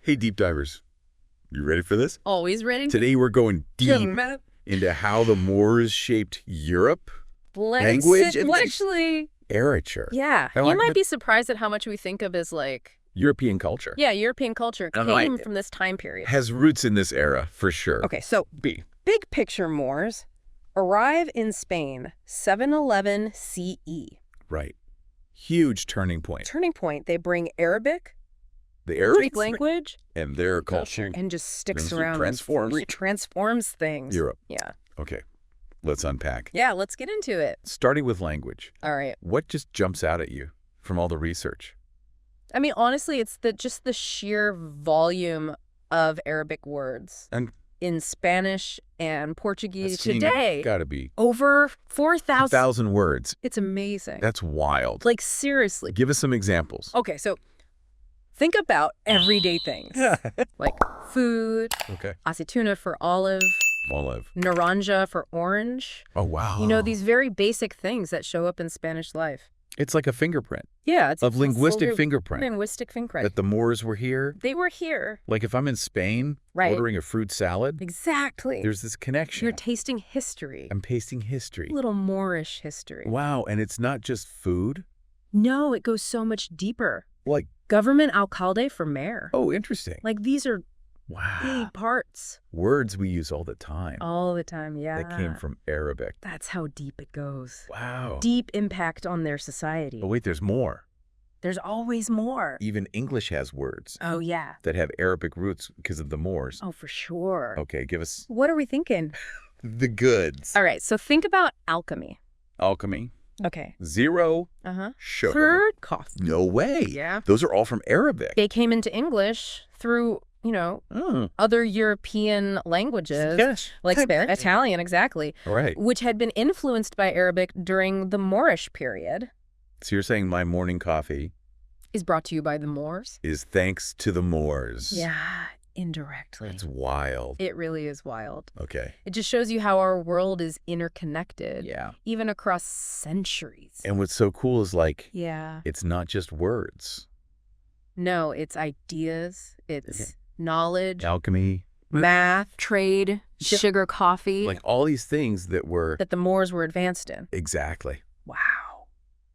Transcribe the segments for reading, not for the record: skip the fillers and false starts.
Hey, deep divers. You ready for this? Always ready. Today we're going deep into how the Moors shaped Europe, language, and actually literature. Yeah. I You like might the- be surprised at how much we think of as like, European culture. yeah, European culture I don't know, came from this time period. Has roots in this era, for sure. Okay, so B. big picture Moors arrive in Spain 711 CE. Right. Huge turning point. Turning point, they bring Arabic, The Arabs Greek language, and their culture. and just sticks Then around. Transforms things. Europe. Yeah. Okay. Let's unpack. Yeah, let's get into it. Starting with language. All right. What just jumps out at you from all the research? I mean, honestly, it's just the sheer volume of Arabic words And in Spanish and Portuguese seeing today. Gotta be Over 4,000. 1,000 words. It's amazing. That's wild. Like, seriously. Give us some examples. Okay, so think about everyday things. Like food, Okay. aceituna for olive, Olive. naranja for orange. Oh, wow. You know, these very basic things that show up in Spanish life. It's like a fingerprint Yeah, it's of linguistic soldier- fingerprint Linguistic fingerprint. that the Moors were here. They were here. Like if I'm in Spain Right. ordering a fruit salad, Exactly. there's this connection. You're tasting history. I'm pasting history. A little Moorish history. Wow, and it's not just food? No, it goes so much deeper. Like, Government alcalde for mayor. oh, interesting. Like, these are Wow. big parts. Words we use all the time All the time, yeah. that came from Arabic. That's how deep it goes. Wow. Deep impact on their society. But wait, there's more. There's always more. Even English has words Oh, yeah. that have Arabic roots because of the Moors. Oh, for sure. Okay, give us What are we thinking? the goods. All right, so think about alchemy. Alchemy. Okay. Zero Uh-huh. sugar. Third coffee. No way. Yeah. Those are all from Arabic. They came into English through, Oh. other European languages. Yes. Like Spanish, Italian, exactly, All right. which had been influenced by Arabic during the Moorish period. So you're saying my morning coffee Is brought to you by the Moors. is thanks to the Moors. Yeah, indirectly. That's wild. It really is wild. Okay. It just shows you how our world is interconnected, Yeah. even across centuries. And what's so cool is like, Yeah. it's not just words. No, it's ideas, it's knowledge, Alchemy, math, trade, Yeah. sugar, coffee, like all these things that were that the Moors were advanced in. exactly. Wow.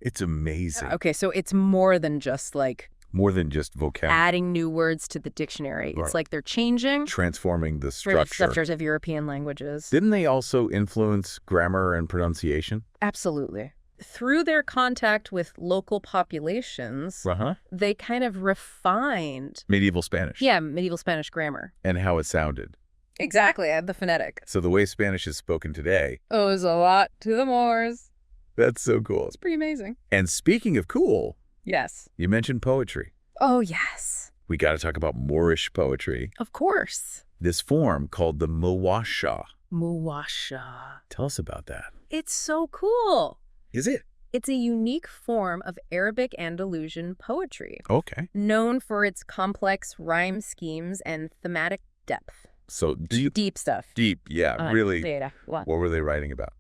It's amazing. Okay, so it's more than just like More than just vocabulary. adding new words to the dictionary. Right. It's like they're changing Transforming the structures of European languages. Didn't they also influence grammar and pronunciation? Absolutely. Through their contact with local populations, Uh-huh. they kind of refined, Medieval Spanish. medieval Spanish grammar. And how it sounded. Exactly, the phonetic. So the way Spanish is spoken today, Owes a lot to the Moors. that's so cool. It's pretty amazing. And speaking of cool, Yes. you mentioned poetry. Oh, yes. We got to talk about Moorish poetry. Of course. This form called the muwasha. Muwasha. Tell us about that. It's so cool. Is it? It's a unique form of Arabic Andalusian poetry, Okay. known for its complex rhyme schemes and thematic depth. So Deep stuff. deep, yeah, really. What? What were they writing about?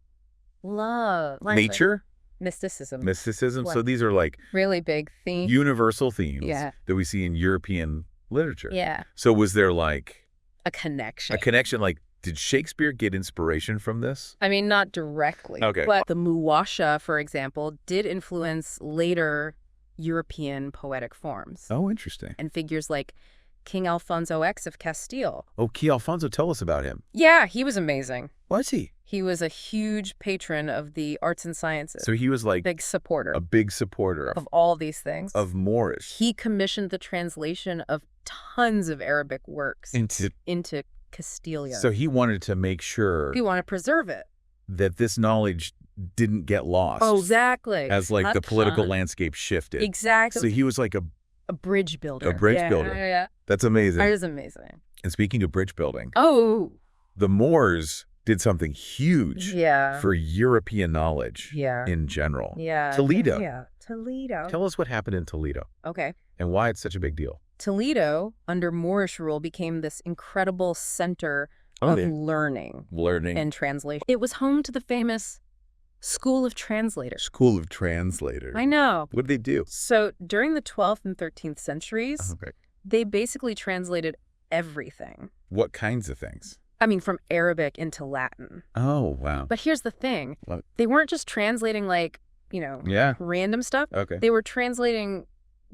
Love. Nature, Mysticism. mysticism. What? So these are like Really big theme. universal themes Yeah. that we see in European literature. Yeah. So was there like A connection. a connection? Like, did Shakespeare get inspiration from this? I mean, not directly. Okay. But the Muwasha, for example, did influence later European poetic forms. Oh, interesting. And figures like King Alfonso X of Castile. Oh, Key Alfonso, tell us about him. Yeah, he was amazing. Was he? He was a huge patron of the arts and sciences. So he was like Big supporter a big supporter of all these things. of Moorish He commissioned the translation of tons of Arabic works into. into Castilian. So he wanted to make sure We want to preserve it. that this knowledge didn't get lost. Oh, exactly. As like the political Touch on. landscape shifted. Exactly. So he was like a bridge builder. A bridge Yeah, builder. Yeah. that's amazing. That is amazing. And speaking of bridge building, Oh. the Moors did something huge Yeah. for European knowledge Yeah. in general. Yeah. Toledo. Yeah. Toledo. Tell us what happened in Toledo Okay. and why it's such a big deal. Toledo, under Moorish rule, became this incredible center of learning Learning. and translation. It was home to the famous School of Translators. School of Translators. I know. What did they do? So during the 12th and 13th centuries, Okay. They basically translated everything. What kinds of things? I mean, from Arabic into Latin. Oh, wow. But here's the thing. What? They weren't just translating Yeah. random stuff. Okay. They were translating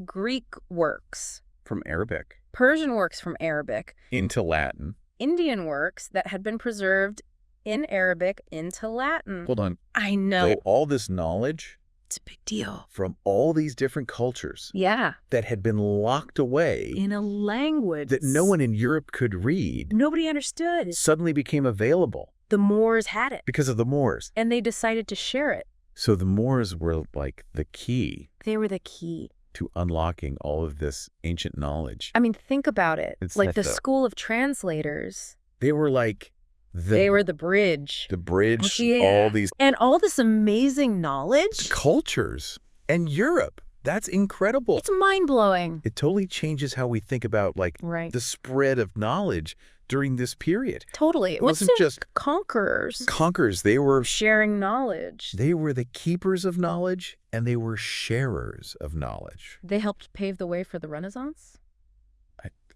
Greek works, From Arabic Persian works from Arabic, into Latin. Indian works that had been preserved in Arabic into Latin. Hold on. I know. So all this knowledge It's a big deal. from all these different cultures Yeah. that had been locked away In a language that no one in Europe could read nobody understood. suddenly became available The Moors had it, because of the Moors. and they decided to share it. So the Moors were like the key They were the key. to unlocking all of this ancient knowledge. I mean, think about it. It's like like the the- school of translators. They were like They were the bridge. the bridge, Yeah. all these And all this amazing knowledge. cultures. And Europe, that's incredible. It's mind-blowing. It totally changes how we think about like Right. the spread of knowledge during this period. Totally. It wasn't just conquerors conquerors. They were sharing knowledge. the keepers of knowledge, and they were sharers of knowledge. They helped pave the way for the Renaissance?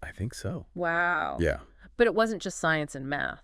I think so. Wow. Yeah. But it wasn't just science and math.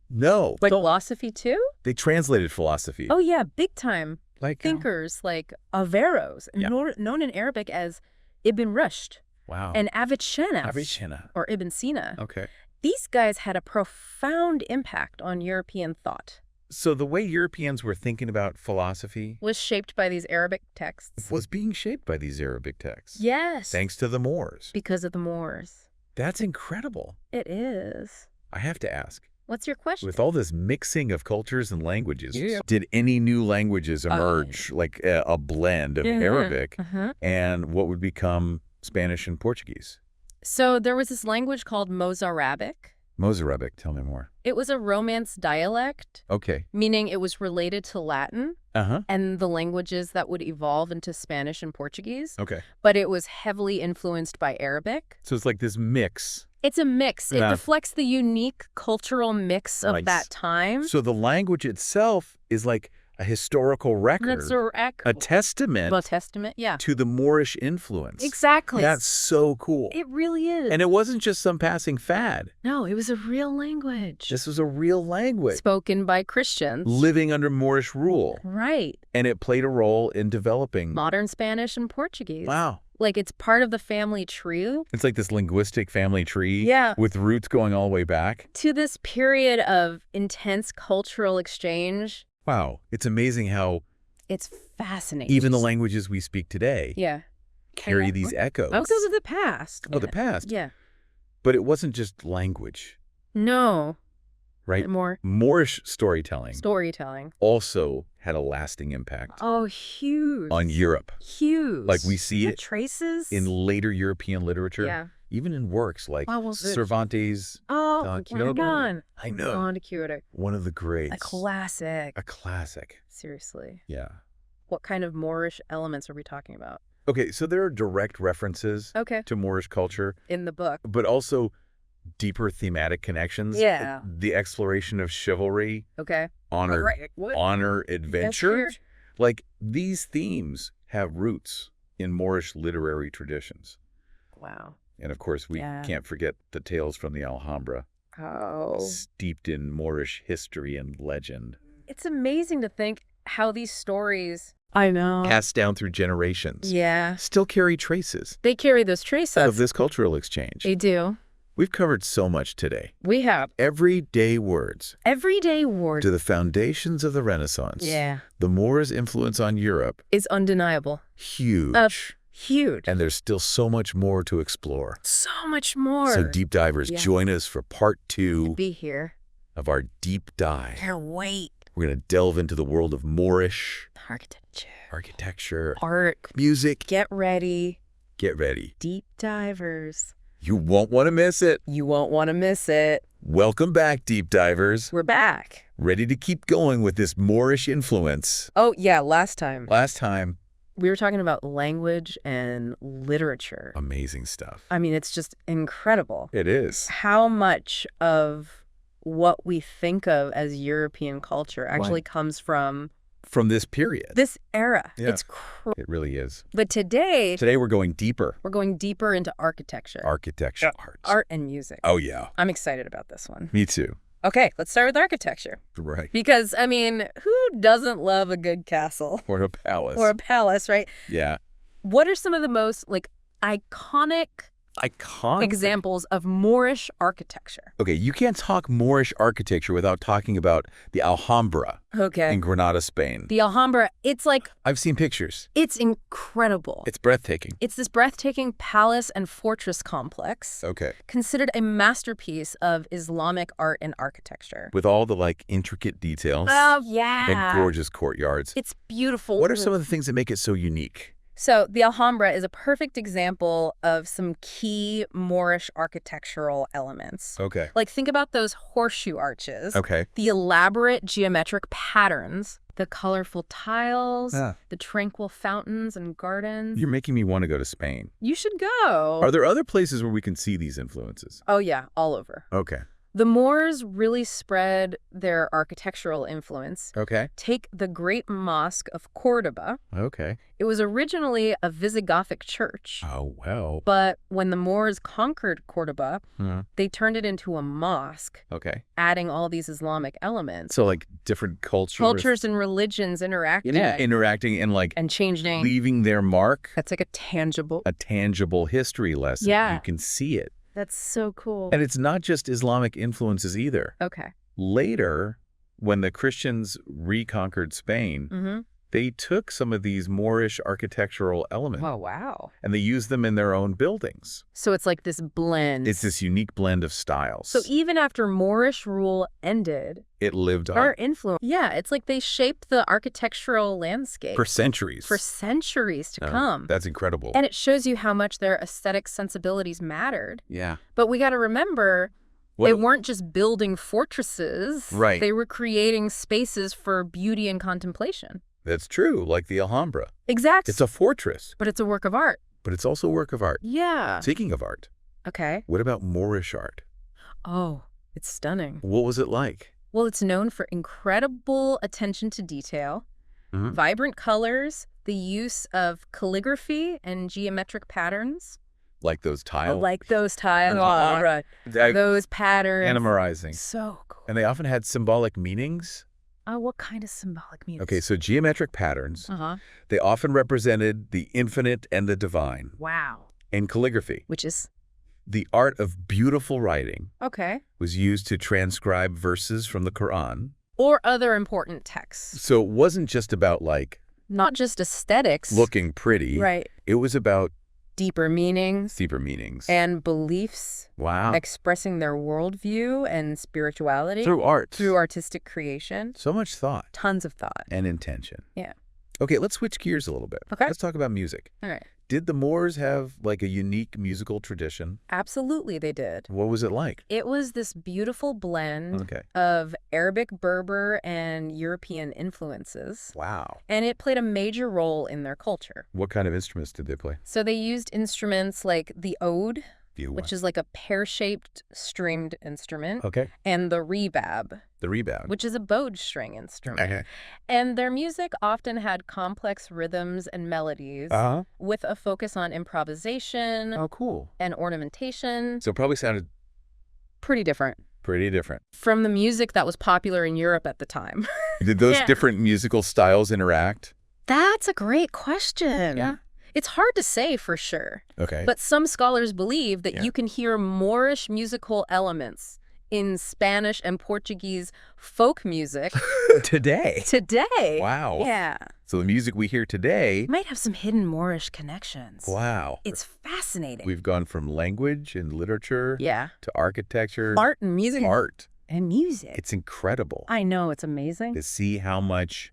No. Like philosophy too? They translated philosophy. Oh yeah, big time. like Thinkers like Averroes, Yeah. known in Arabic as Ibn Rushd, Wow. and Avicenna, Avicenna. or Ibn Sina. Okay. These guys had a profound impact on European thought. So the way Europeans were thinking about philosophy Was shaped by these Arabic texts. was being shaped by these Arabic texts. Yes. Thanks to the Moors. Because of the Moors. That's incredible. It is. I have to ask, What's your question? with all this mixing of cultures and languages, Yeah. did any new languages emerge, like a blend of Arabic Uh-huh. and what would become Spanish and Portuguese? So there was this language called Mozarabic. Mozarabic, tell me more. It was a Romance dialect, Okay. meaning it was related to Latin Uh-huh. and the languages that would evolve into Spanish and Portuguese, Okay. but it was heavily influenced by Arabic. So it's like this mix. It's a mix. It Yeah. reflects the unique cultural mix of Nice. that time. So the language itself is like a historical record, That's a testament well, testament, yeah. to the Moorish influence. Exactly. That's so cool. It really is. And it wasn't just some passing fad. No, it was a real language. This was a real language Spoken by Christians. living under Moorish rule. Right. And it played a role in developing. Modern Spanish and Portuguese. Wow. Like it's part of the family tree It's like this linguistic family tree Yeah. with roots going all the way back. to this period of intense cultural exchange. Wow. It's amazing how It's fascinating. even the languages we speak today Yeah. carry these echoes. Oh, those are the past. Oh, the past. Yeah. But it wasn't just language, No. right? More Moorish storytelling storytelling. also had a lasting impact Oh, huge. on Europe. Huge. Like we see The it traces. in later European literature, Yeah. even in works like Wow, well, good. Cervantes. Oh, Don we're Quixote. done. I know. Don Quixote. One of the greats. A classic. A classic. Seriously. Yeah. What kind of Moorish elements are we talking about? Okay, so there are direct references Okay. to Moorish culture, In the book. but also deeper thematic connections. Yeah. The exploration of chivalry, Okay. honor, Right. What? honor, adventure. Adventure. Like these themes have roots in Moorish literary traditions. Wow. And of course, we Yeah. can't forget the tales from the Alhambra, Oh. steeped in Moorish history and legend, It's amazing to think how these stories, I know. passed down through generations, yeah, still carry traces they carry those traces. of this cultural exchange. They do. We've covered so much today. We have Everyday words everyday words. to the foundations of the Renaissance. Yeah. The Moors' influence on Europe, Is undeniable. huge. Huge. And there's still so much more to explore. So much more. So deep divers, Yeah. join us for part 2 Be here. of our deep dive. Can't wait. We're going to delve into the world of Moorish Architecture. architecture, Art. music. Get ready. Get ready. Deep divers. You won't want to miss it. You won't want to miss it. Welcome back, deep divers. We're back. Ready to keep going with this Moorish influence. Oh, yeah, last time. Last time, We were talking about language and literature. amazing stuff. I mean, it's just incredible. It is. How much of what we think of as European culture actually comes from from this period. This era. Yeah. It's It really is. But today Today we're going deeper. we're going deeper into architecture. Architecture, Art and music. Oh, yeah. I'm excited about this one. Me too. Okay, let's start with architecture. Right. Because, I mean, who doesn't love a good castle? Or a palace. Or a palace, right? Yeah. What are some of the most, iconic examples of Moorish architecture? Okay, you can't talk Moorish architecture without talking about the Alhambra Okay. in Granada, Spain. The Alhambra, it's I've seen pictures. it's incredible. It's breathtaking. It's this breathtaking palace and fortress complex, Okay. considered a masterpiece of Islamic art and architecture. With all the, intricate details Oh, yeah. and gorgeous courtyards. It's beautiful. What are some of the things that make it so unique? So the Alhambra is a perfect example of some key Moorish architectural elements. Okay. Think about those horseshoe arches, Okay. the elaborate geometric patterns, the colorful tiles, Yeah. the tranquil fountains and gardens. You're making me want to go to Spain. You should go. Are there other places where we can see these influences? Oh, yeah, all over. Okay. The Moors really spread their architectural influence. Okay. Take the Great Mosque of Cordoba. Okay. It was originally a Visigothic church. Oh, well. But when the Moors conquered Cordoba, Uh, they turned it into a mosque, okay. adding all these Islamic elements. So, different Cultures and religions interacting. Interacting and, And changing. leaving their mark. That's a tangible. A tangible history lesson. Yeah. You can see it. That's so cool. And it's not just Islamic influences either. Okay. Later, when the Christians reconquered Spain, Mm-hmm. they took some of these Moorish architectural elements Oh, wow. and they used them in their own buildings. So it's like this blend. It's this unique blend of styles. So even after Moorish rule ended, it lived on our influence. Yeah, it's like they shaped the architectural landscape for centuries. for centuries to come. That's incredible. And it shows you how much their aesthetic sensibilities mattered. Yeah. But we got to remember, they weren't just building fortresses. Right. They were creating spaces for beauty and contemplation. That's true, like the Alhambra. Exactly. It's a fortress, But it's a work of art. but it's also a work of art. Yeah. Speaking of art, Okay. what about Moorish art? Oh, it's stunning. What was it like? Well, it's known for incredible attention to detail, Mhm. vibrant colors, the use of calligraphy and geometric patterns. Like those tiles? Like those tiles. Uh-huh. Right. Those patterns. Animarizing. So cool. And they often had symbolic meanings. What kind of symbolic meanings? Okay, so geometric patterns, Uh-huh. they often represented the infinite and the divine. Wow. And calligraphy, Which is? the art of beautiful writing, Okay. was used to transcribe verses from the Quran. Or other important texts. So it wasn't just about, Not just aesthetics. looking pretty. Right. It was about Deeper meanings deeper meanings. and beliefs. Wow. Expressing their worldview and spirituality. Through art. Through artistic creation. So much thought Tons of thought. and intention. Yeah. Okay, let's switch gears a little bit. Okay. Let's talk about music. All right. Did the Moors have, a unique musical tradition? Absolutely, they did. What was it like? It was this beautiful blend Okay. of Arabic, Berber, and European influences. Wow. And it played a major role in their culture. What kind of instruments did they play? So they used instruments like the oud, The which is like a pear-shaped stringed instrument, Okay. and the rebab, The rebound. which is a bowed string instrument. Okay. And their music often had complex rhythms and melodies Uh-huh. with a focus on improvisation Oh, cool. and ornamentation. So it probably sounded Pretty different pretty different. from the music that was popular in Europe at the time. Did those Yeah. different musical styles interact? That's a great question. Yeah. It's hard to say for sure, Okay. but some scholars believe that Yeah. you can hear Moorish musical elements in Spanish and Portuguese folk music Today. today. Wow. Yeah. So the music we hear today, Might have some hidden Moorish connections. wow. It's fascinating. We've gone from language and literature Yeah. to architecture, Art and music. art. And music. It's incredible I know, it's amazing. to see how much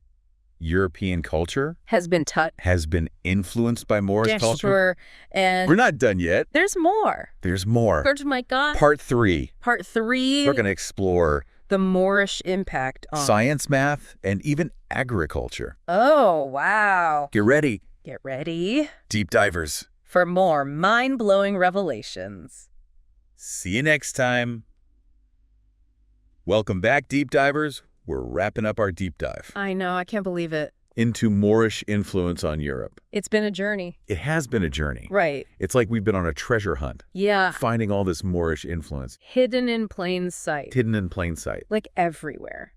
European culture Has been touched. has been influenced by Moorish culture. And We're not done yet. there's more. There's more. Oh my God. Part 3. Part 3. We're going to explore The Moorish impact on. science, math, and even agriculture. Oh, wow. Get ready, Get ready deep divers. for more mind-blowing revelations. See you next time. Welcome back, deep divers. we're wrapping up our deep dive I know. I can't believe it. into Moorish influence on Europe. It's been a journey. It has been a journey. Right. It's like we've been on a treasure hunt, Yeah. finding all this Moorish influence. Hidden in plain sight. Hidden in plain sight. Like everywhere.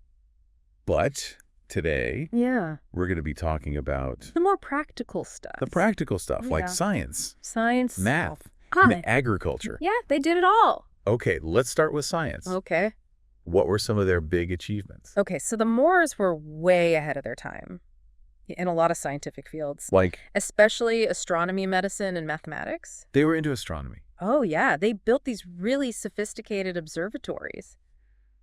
But today, Yeah. we're going to be talking about The more practical stuff. the practical stuff, like Yeah. science, Science. math, Ah, and agriculture. yeah, they did it all. Okay, let's start with science. Okay. What were some of their big achievements? Okay, so the Moors were way ahead of their time in a lot of scientific fields, Like, especially astronomy, medicine, and mathematics. they were into astronomy. Oh, yeah. They built these really sophisticated observatories.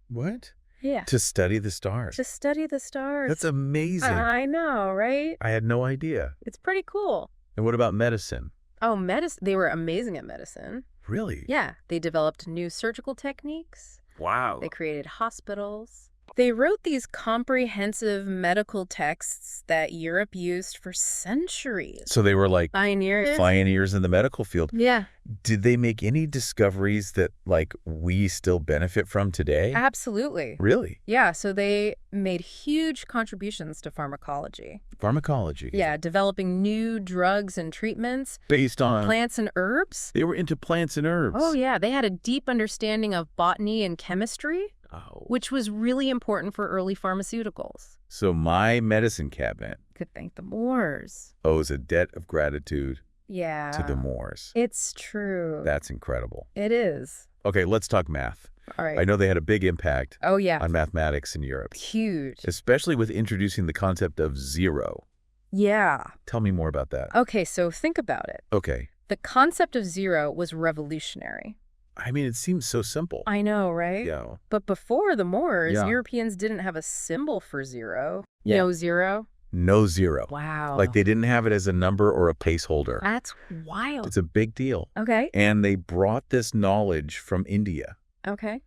What? Yeah. To study the stars. To study the stars. That's amazing. I know, right? I had no idea. It's pretty cool. And what about medicine? Oh, medicine. They were amazing at medicine. Really? Yeah. They developed new surgical techniques. Wow. They created hospitals. They wrote these comprehensive medical texts that Europe used for centuries. So they were like Pioneers. in the medical field. Yeah, Did they make any discoveries that, like, we still benefit from today? absolutely. Really? Yeah, so they made huge contributions to pharmacology. Pharmacology. Yeah, developing new drugs and treatments, Based on... plants and herbs. They were into plants and herbs. Oh, yeah, they had a deep understanding of botany and chemistry, Oh. which was really important for early pharmaceuticals. So my medicine cabinet Could thank the Moors. owes a debt of gratitude Yeah. to the Moors. It's true. That's incredible. It is. Okay, let's talk math. All right. I know they had a big impact Oh, yeah. on mathematics in Europe, Huge. especially with introducing the concept of zero. Yeah. Tell me more about that. Okay, so think about it. Okay. The concept of zero was revolutionary. I mean, it seems so simple. I know, right? Yeah. But before the Moors, Yeah. Europeans didn't have a symbol for zero. Yeah. No zero. No zero. Wow. Like they didn't have it as a number or a placeholder. That's wild. It's a big deal. Okay. And they brought this knowledge from India, Okay.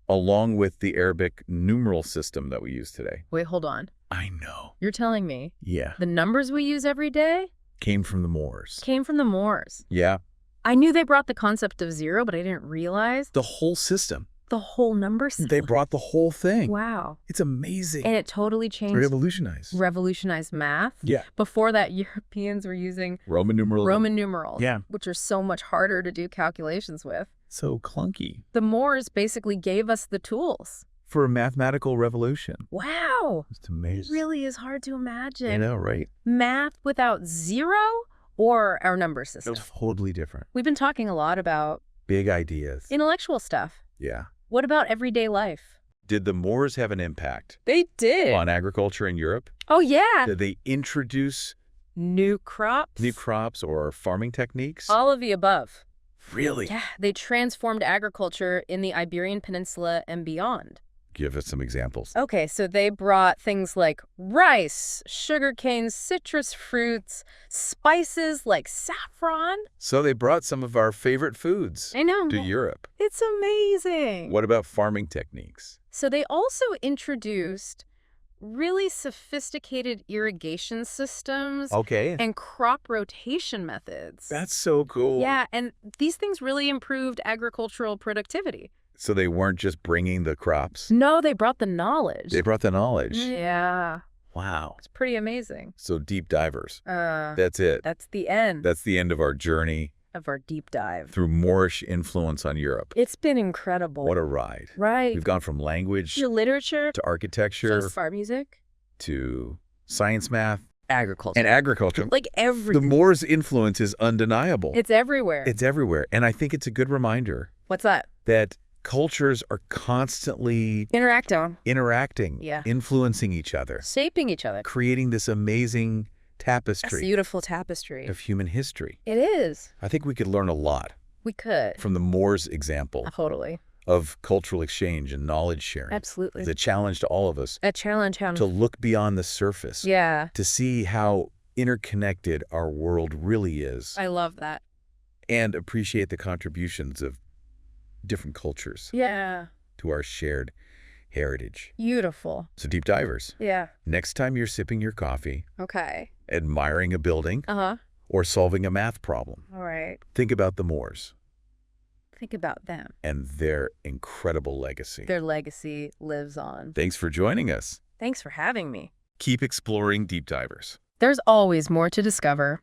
along with the Arabic numeral system that we use today. Wait, hold on. I know. You're telling me Yeah. the numbers we use every day Came from the Moors. came from the Moors. Yeah. I knew they brought the concept of zero, but I didn't realize The whole system. the whole number system. They brought the whole thing. Wow. It's amazing. And it totally changed, revolutionized math. Yeah. Before that, Europeans were using Roman numerals. Roman numerals, Yeah. which are so much harder to do calculations with. So clunky. The Moors basically gave us the tools. For a mathematical revolution. Wow. It's amazing. It really is hard to imagine. I know, right? Math without zero or our number It system. was totally different. We've been talking a lot about Big ideas. intellectual stuff. Yeah. What about everyday life? Did the Moors have an impact They did. on agriculture in Europe? Oh, yeah. Did they introduce New crops. new crops or farming techniques? All of the above. Really? Yeah. They transformed agriculture in the Iberian Peninsula and beyond. Give us some examples. Okay, so they brought things like rice, sugarcane, citrus fruits, spices like saffron. So they brought some of our favorite foods I know. to Europe. It's amazing. What about farming techniques? So they also introduced really sophisticated irrigation systems Okay. and crop rotation methods. That's so cool. Yeah, and these things really improved agricultural productivity. So they weren't just bringing the crops. No, they brought the knowledge. They brought the knowledge. Yeah, Wow. it's pretty amazing. So deep divers. That's That's it. the end That's the end of our journey of our deep dive. through Moorish influence on Europe. It's been incredible. What a ride. Right. We've gone from language To literature, to architecture to farm music, to science, math, agriculture. and agriculture. Like The everything. Moors' influence is undeniable. It's everywhere. It's everywhere. And I think it's a good reminder What's that? that cultures are constantly interacting, Yeah. influencing each other, Shaping each other. creating this amazing A tapestry beautiful tapestry. of human history. It is. I think we could learn a lot We could. from the Moors' example Totally. of cultural exchange and knowledge sharing. Absolutely. It's a challenge to all of us A challenge. to look beyond the surface, Yeah. to see how interconnected our world really is, I love that. and appreciate the contributions of different cultures Yeah. to our shared heritage. Beautiful. So deep divers, Yeah. next time you're sipping your coffee, Okay. admiring a building, Uh-huh. or solving a math problem, All right. think about the Moors. Think about them. And their incredible legacy. Their legacy lives on. Thanks for joining us. Thanks for having me. Keep exploring, deep divers. There's always more to discover.